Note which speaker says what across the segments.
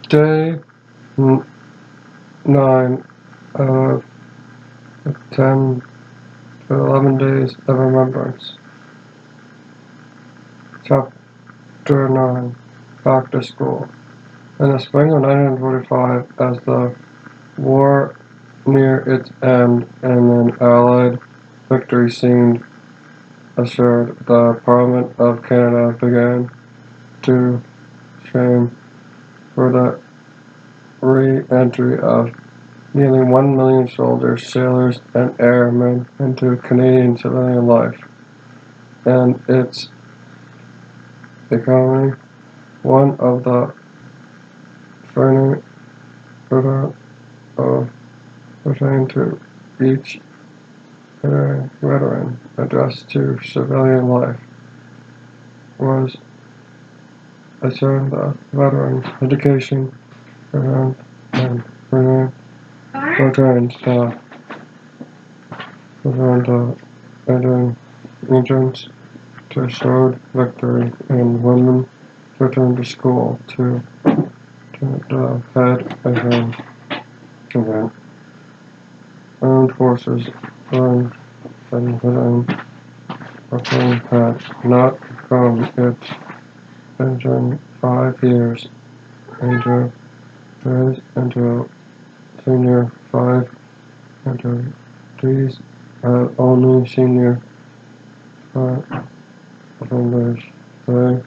Speaker 1: Day 9 of 10 to 11 days of remembrance. Chapter 9, Back to School. In the spring of 1945, as the war neared its end and an Allied victory seemed assured, the Parliament of Canada began to shame for the re-entry of nearly 1 million soldiers, sailors, and airmen into Canadian civilian life and its economy. One of the pertaining to each veteran addressed to civilian life was concerned the veterans' education and veterans entrance to sword victory, and women return to school to the head event. Armed forces learned and Brooklyn had not come its engine 5 years into senior 5 into these only senior offenders. They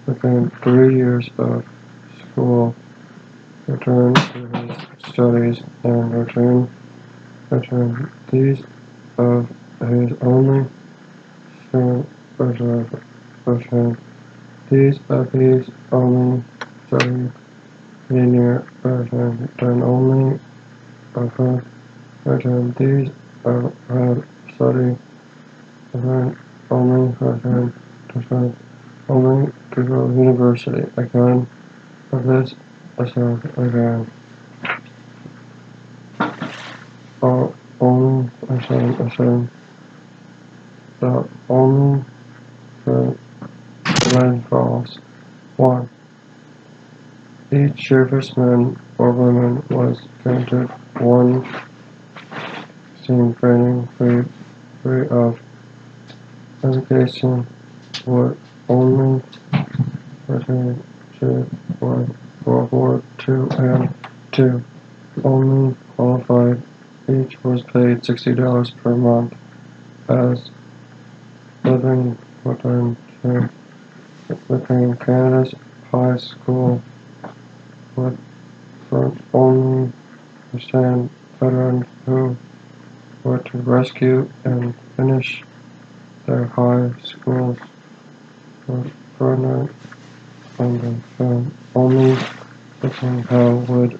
Speaker 1: became 3 years of school, returned to his studies, and returned these of his only returned these of his only studies, senior returned only of her returned these of her study, returned only to go to university again, of this assault again. Only the only falls. 1. Each serviceman or woman was granted one team training free of education would only return to World War II, and 2. Only qualified. Each was paid $60 per month as living within Canada's high school would only stand veterans who were to rescue and finish their high schools would further understand only within how would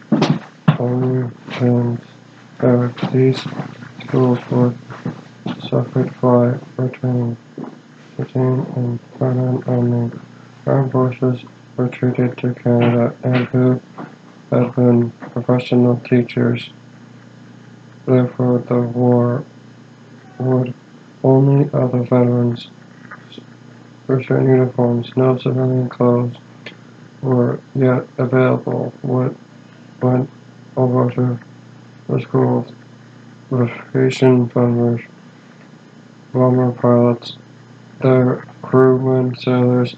Speaker 1: only and these schools would suffered by retain and permanent only armed forces retreated to Canada and who had been professional teachers. Therefore, the war would only other veterans return uniforms. No civilian clothes were yet available. Went over to the schools. Vacation bombers, bomber pilots, their crewmen, sailors,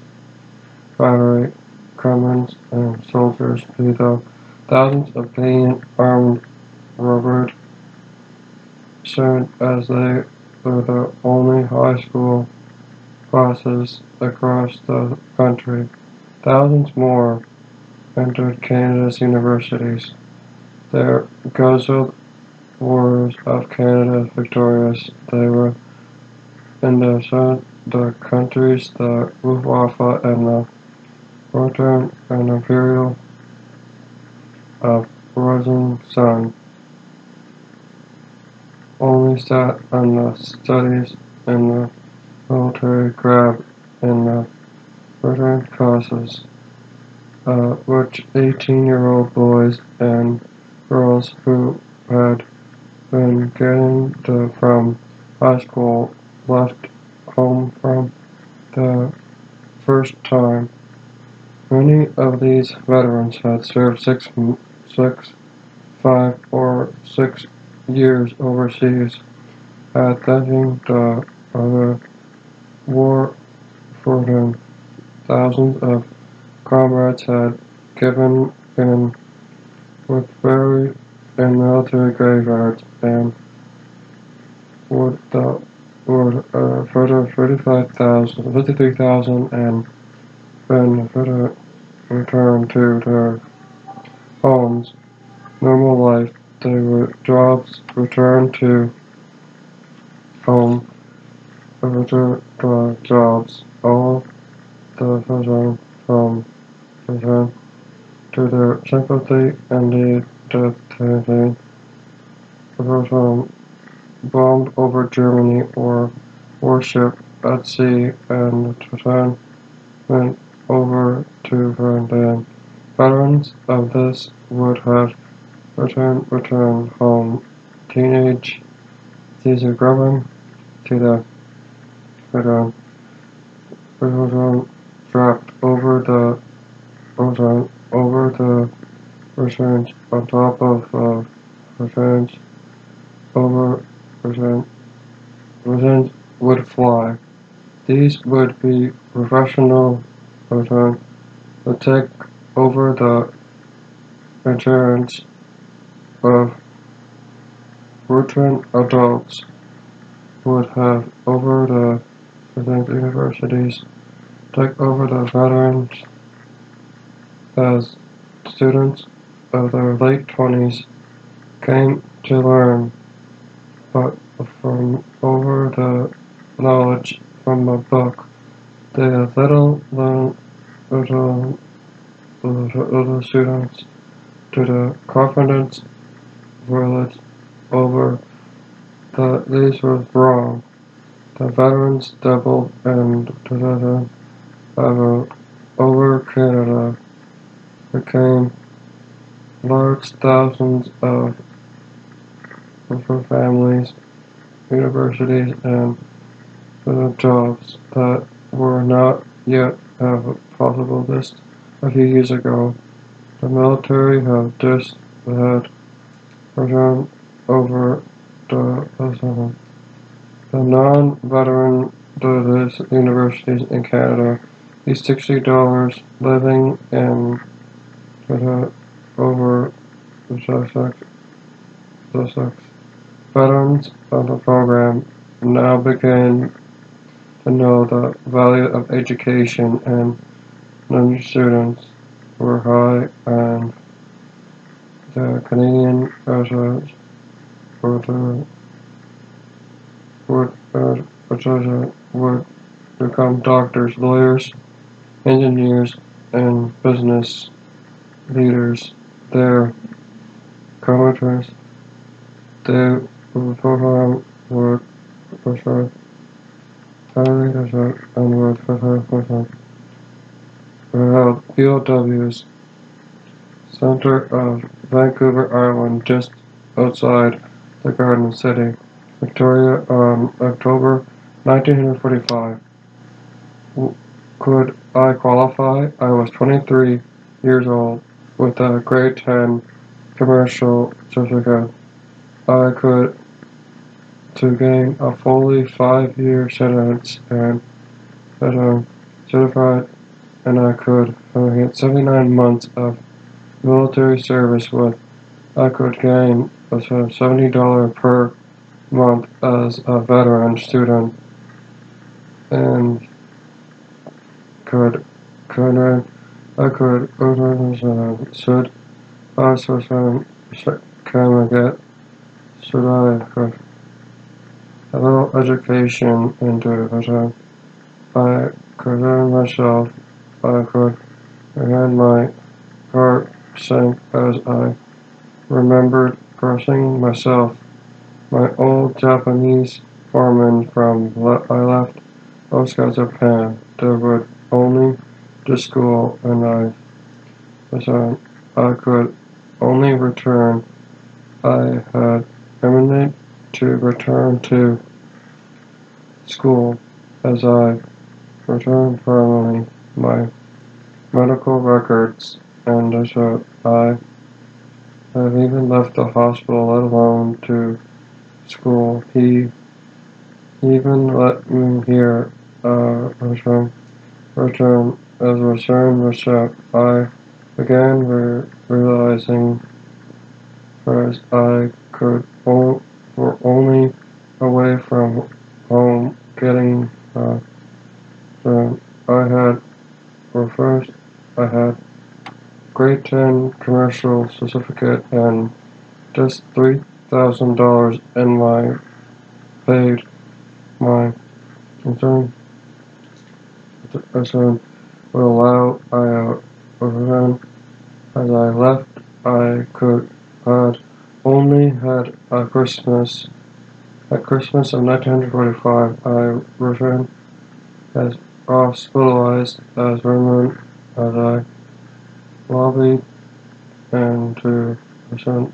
Speaker 1: battery crewmen, and soldiers, be the thousands of Canadian armed robbered served as they were the only high school classes across the country. Thousands more entered Canada's universities. Their guzzled warriors of Canada victorious. They were in the countries, the Luftwaffe and the Northern and Imperial of rising sun. Only sat on the studies in the military grab in the veteran causes, which 18-year-old boys and girls who had been getting from high school left home from the first time Many of these veterans had served 5 or 6 years overseas, had thanking the other war for them. Thousands of comrades had given in with buried in military graveyards, and further 53,000 and been returned to their homes. Normal life. They were jobs returned to home. Jobs. All the from return to their sympathy and the death bombed over Germany or warship at sea and return went over to Verdun. Veterans of this would have returned home. Teenage Caesar Grumman to the Verdun. Dropped over the returns on top of returns over returns would fly. These would be professional return to take over the returns of return adults would have over the universities take over the veterans as students of their late 20s came to learn, but from over the knowledge from a book, they had little students to the confidence village over that these was wrong. The veterans doubled and over Canada became large thousands of families, universities, and jobs that were not yet possible just a few years ago. The military have just had returned over the non-veteran universities in Canada. These $60 living in over the veterans of the program now begin to know the value of education, and many students were high, and the Canadian graduates would become doctors, lawyers, engineers, and business leaders. Their commenters, they would and would POWs, center of Vancouver Island, just outside the Garden City, Victoria, on October 1945. Could I qualify? I was 23 years old with a grade 10 commercial certificate. I could to gain a fully 5-year sentence and certified, and I could get 79 months of military service with. I could gain $70 per month as a veteran student, and I could should I should I could a little education into it. I could learn myself. I could and my heart sank as I remembered cursing myself. My old Japanese foreman from I left Osaka, Japan. They would only to school, and I could only return. I had imminent to return to school as I returned permanently. My medical records, and I have even left the hospital, let alone to school. He even let me hear return research. I began realizing first I could were only away from home getting I had first I had grade 10 commercial certificate and just $3,000 in my paid my concern would allow as I left I could had only had a Christmas at Christmas of 1945 I returned as hospitalized as Remembrance as I lobbied and to return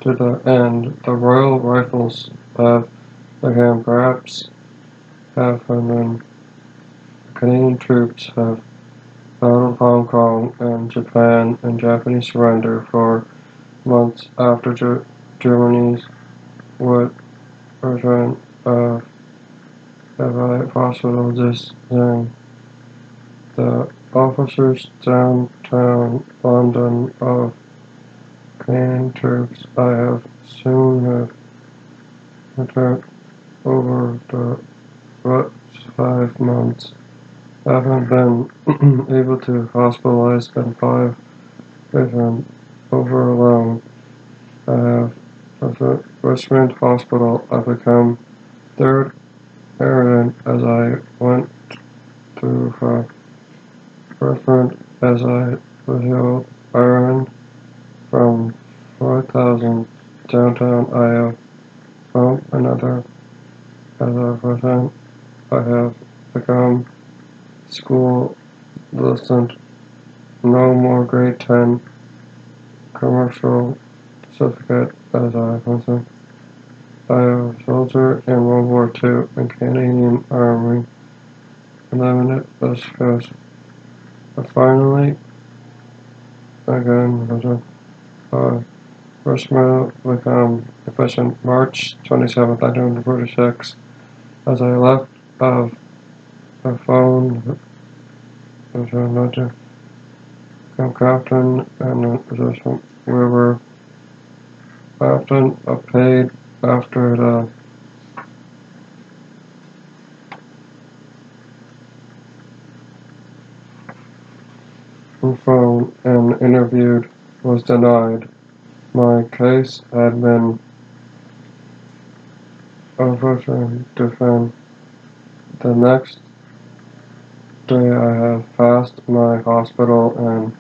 Speaker 1: to the end the Royal Rifles have again perhaps have and then Canadian troops have battled Hong Kong and Japan and Japanese surrender for months after Germany's would return of a hospital this thing. The officers downtown London of Canadian troops I have soon have returned over the last 5 months. I haven't been able to hospitalize in 5 days over alone. I have at Richmond Hospital. I become third errand as I went to Richmond as I was held iron from 4,000 downtown. I have from another as a person. I have become school distant. No more grade 10 commercial certificate as I was I was a soldier in World War II in Canadian Army. 11 discussed. Finally, again, was first medal become efficient March 27th, 1946. As I left of the phone, was not to become captain and position. We were often paid after the phone and interviewed was denied. My case had been overturned. Defend. The next day I have passed my hospital and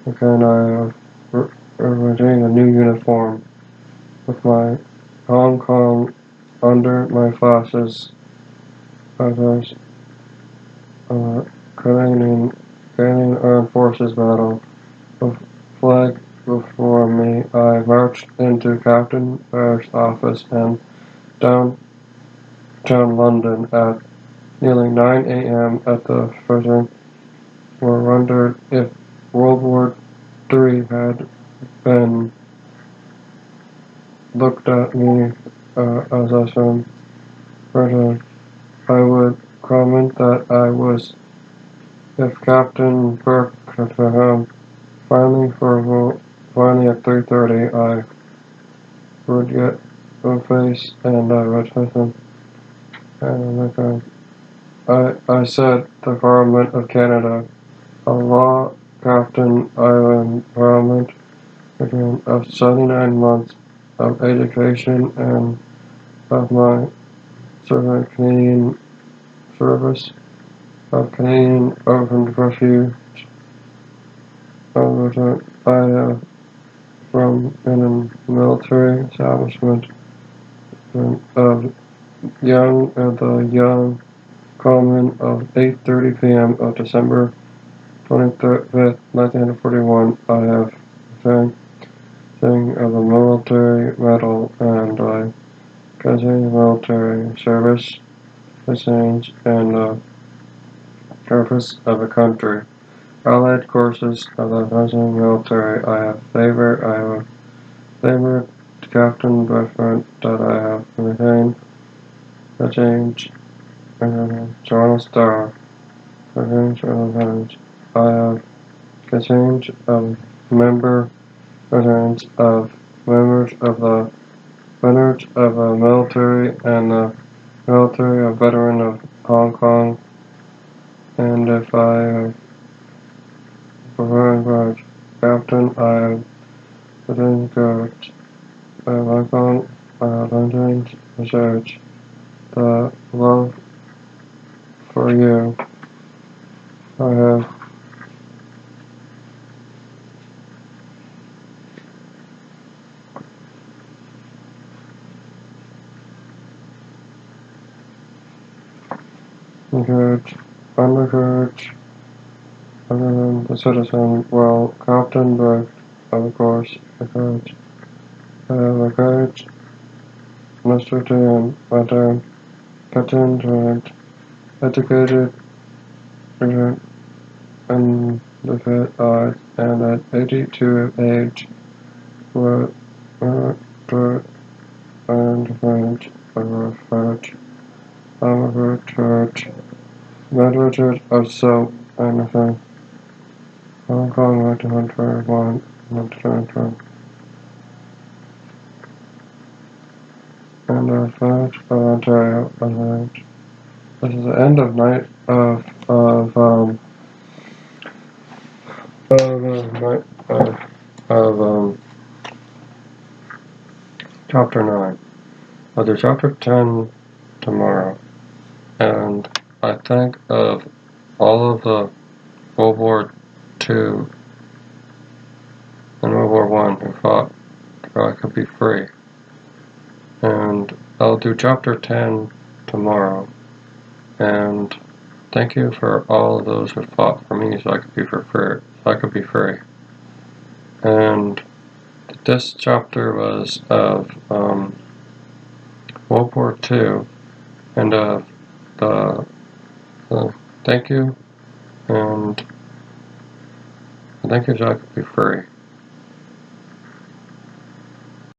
Speaker 1: again I have retained a new uniform with my Hong Kong under my flashes as Canadian Armed Forces battle. The flag before me, I marched into Captain Barrett's office and downtown London at nearly 9 a.m. at the prison were wondered if World War III had been looked at me as a son. President. I would comment that I was if Captain Burke had finally at 3:30 I would get a face and I would listen and I said the Parliament of Canada, a law Captain Island Parliament again of 79 months of education and of my Canadian service of Canadian orphaned refuge I have from in a military establishment of the young common of 8:30 p.m. of December 25th, 1941. I have sang of the military medal and I continue military service, the change and the purpose of a country. Allied courses of the Russian military. I have a favorite captain reference that I have retained the change Toronto Star. The change of events. I have the change of member veterans of members of the veterans of the military and the military of veteran of Hong Kong. And if I have preferred captain, I have within coach. Hong Kong, London, research. The love for you. I have encouraged, undercouraged, other than the citizen, well, Compton, but of course, encouraged. I have encouraged Mr. Tan, Madam, Captain, Joint, educated, ignorant, and the fit eyes, and at 82 age, were, and French, research, church, literature of soap, anything. Hong Kong, 1921, 1922. And French of Ontario, French. This is the end of night night chapter 9. I'll do chapter 10 tomorrow. And I think of all of the World War II and World War I who fought so I could be free. And I'll do chapter 10 tomorrow. And thank you for all of those who fought for me so I could be free. And this chapter was of World War II and the thank you and thank you so I could be free.